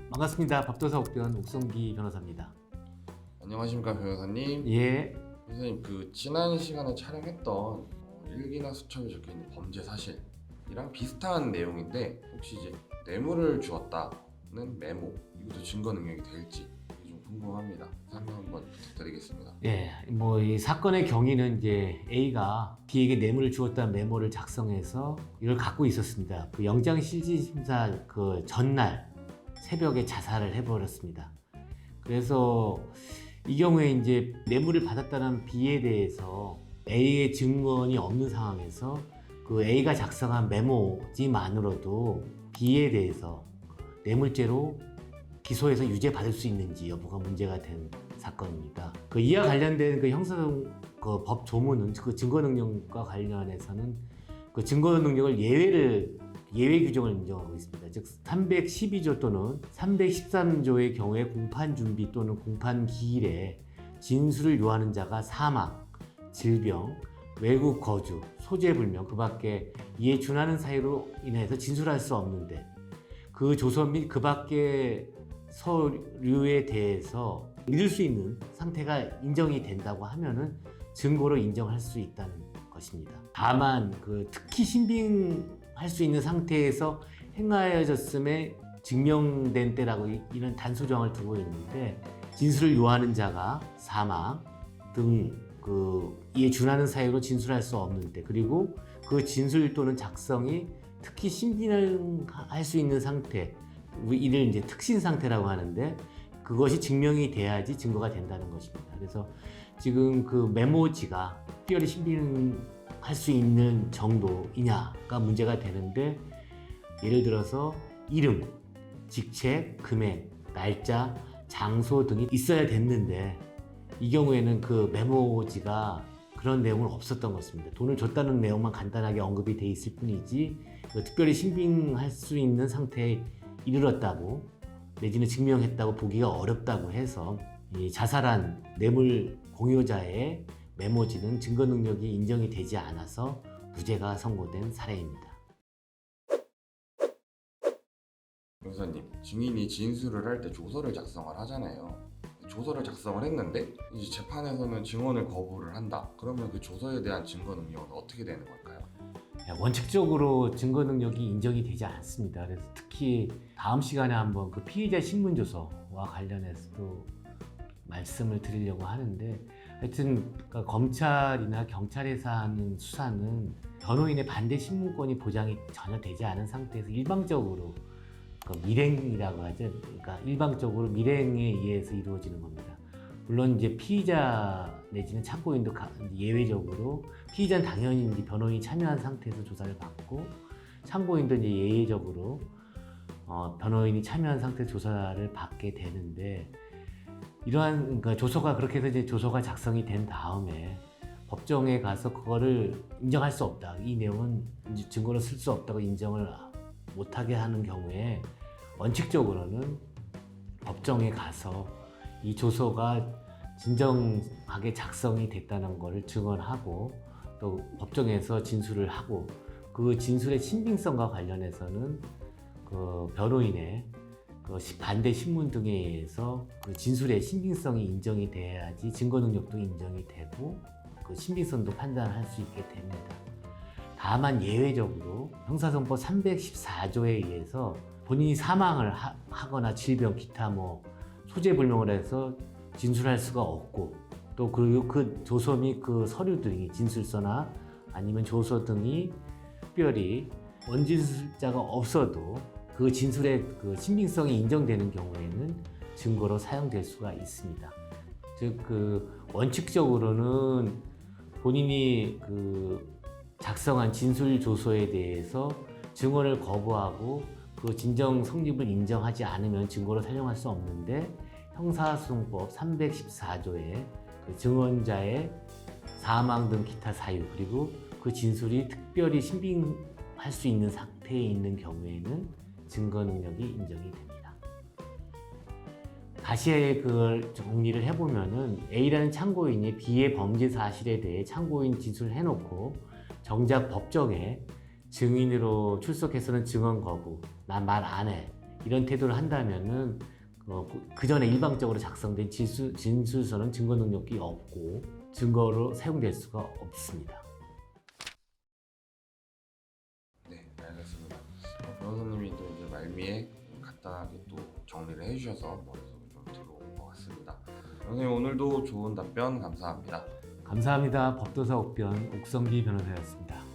반갑습니다. 법도사 옥변 옥성기 변호사입니다. 안녕하십니까 변호사님. 예, 선생님, 지난 시간에 촬영했던 일기나 수첩에 적혀있는 범죄 사실이랑 비슷한 내용인데 혹시 이제 뇌물을 주었다는 메모, 이것도 증거 능력이 될지 이게 좀 궁금합니다. 설명 한번 부탁드리겠습니다. 예, 뭐 이 사건의 경위는 이제 A가 B에게 뇌물을 주었다는 메모를 작성해서 이걸 갖고 있었습니다. 그 영장 실질 심사 그 전날 새벽에 자살을 해버렸습니다. 그래서 이 경우에 이제 뇌물을 받았다는 B에 대해서 A의 증언이 없는 상황에서 그 A가 작성한 메모지만으로도 B에 대해서 뇌물죄로 기소해서 유죄받을 수 있는지 여부가 문제가 된 사건입니다. 이와 관련된 형사상 법 조문은 그 증거 능력과 관련해서는 그 증거 능력을 예외 규정을 인정하고 있습니다. 즉 312조 또는 313조의 경우에 공판 준비 또는 공판 기일에 진술을 요하는 자가 사망, 질병, 외국 거주, 소재 불명 그 밖에 이에 준하는 사유로 인해서 진술할 수 없는데 그 조서 및 그 밖의 서류에 대해서 믿을 수 있는 상태가 인정이 된다고 하면은 증거로 인정할 수 있다는 것입니다. 다만 특히 신빙할 수 있는 상태에서 행하여졌음에 증명된 때라고 이런 단소정을 두고 있는데 진술을 요하는 자가 사망 등 이에 준하는 사유로 진술할 수 없는 때 그리고 그 진술 또는 작성이 특히 신빙할 수 있는 상태 이를 이제 특신 상태라고 하는데 그것이 증명이 돼야지 증거가 된다는 것입니다. 그래서 지금 그 메모지가 특별히 신빙할 수 있는 정도이냐가 문제가 되는데 예를 들어서 이름, 직책, 금액, 날짜, 장소 등이 있어야 됐는데 이 경우에는 그 메모지가 그런 내용은 없었던 것입니다. 돈을 줬다는 내용만 간단하게 언급이 돼 있을 뿐이지 특별히 신빙할 수 있는 상태에 이르렀다고 내지는 증명했다고 보기가 어렵다고 해서 이 자살한 뇌물 공여자의 메모지는 증거 능력이 인정이 되지 않아서 무죄가 선고된 사례입니다. 변호사님, 증인이 진술을 할 때 조서를 작성을 하잖아요. 조서를 작성을 했는데 이제 재판에서는 증언을 거부를 한다. 그러면 그 조서에 대한 증거 능력은 어떻게 되는 걸까요? 원칙적으로 증거 능력이 인정이 되지 않습니다. 그래서 특히 다음 시간에 한번 그 피의자 신문조서와 관련해서도 말씀을 드리려고 하는데 하여튼 검찰이나 경찰에서 하는 수사는 변호인의 반대 신문권이 보장이 전혀 되지 않은 상태에서 일방적으로 밀행이라고 하죠. 그러니까 일방적으로 밀행에 의해서 이루어지는 겁니다. 물론 이제 피의자 내지는 참고인도 예외적으로 피의자는 당연히 이제 변호인이 참여한 상태에서 조사를 받고 참고인도 이제 예외적으로 변호인이 참여한 상태에서 조사를 받게 되는데 이러한 조서가 그렇게 해서 이제 조서가 작성이 된 다음에 법정에 가서 그거를 인정할 수 없다. 이 내용은 이제 증거로 쓸 수 없다고 인정을 못하게 하는 경우에 원칙적으로는 법정에 가서 이 조서가 진정하게 작성이 됐다는 것을 증언하고 또 법정에서 진술을 하고 그 진술의 신빙성과 관련해서는 그 변호인의 반대 신문 등에 의해서 그 진술의 신빙성이 인정이 돼야지 증거 능력도 인정이 되고 그 신빙성도 판단할 수 있게 됩니다. 다만 예외적으로 형사소송법 314조에 의해서 본인이 사망을 하거나 질병, 기타 소재 불명을 해서 진술할 수가 없고 또 그리고 그 조서 및 그 서류 등이 진술서나 아니면 조서 등이 특별히 원진술자가 없어도 그 진술의 그 신빙성이 인정되는 경우에는 증거로 사용될 수가 있습니다. 즉 원칙적으로는 본인이 작성한 진술 조서에 대해서 증언을 거부하고 그 진정 성립을 인정하지 않으면 증거로 사용할 수 없는데 형사소송법 314조에 그 증언자의 사망 등 기타 사유 그리고 그 진술이 특별히 신빙할 수 있는 상태에 있는 경우에는 증거 능력이 인정이 됩니다. 다시 그걸 정리를 해보면은 A라는 참고인이 B의 범죄 사실에 대해 참고인 진술을 해놓고 정작 법정에 증인으로 출석해서는 증언 거부, 난 말 안 해 이런 태도를 한다면은 그 전에 일방적으로 작성된 진술서는 증거 능력이 없고 증거로 사용될 수가 없습니다. 네, 알겠습니다. 변호사님이 또 이제 말미에 간단하게 또 정리를 해주셔서 머릿속에 좀 들어온 것 같습니다. 변호사님 오늘도 좋은 답변 감사합니다. 감사합니다. 법도사 옥변 옥성기 변호사였습니다.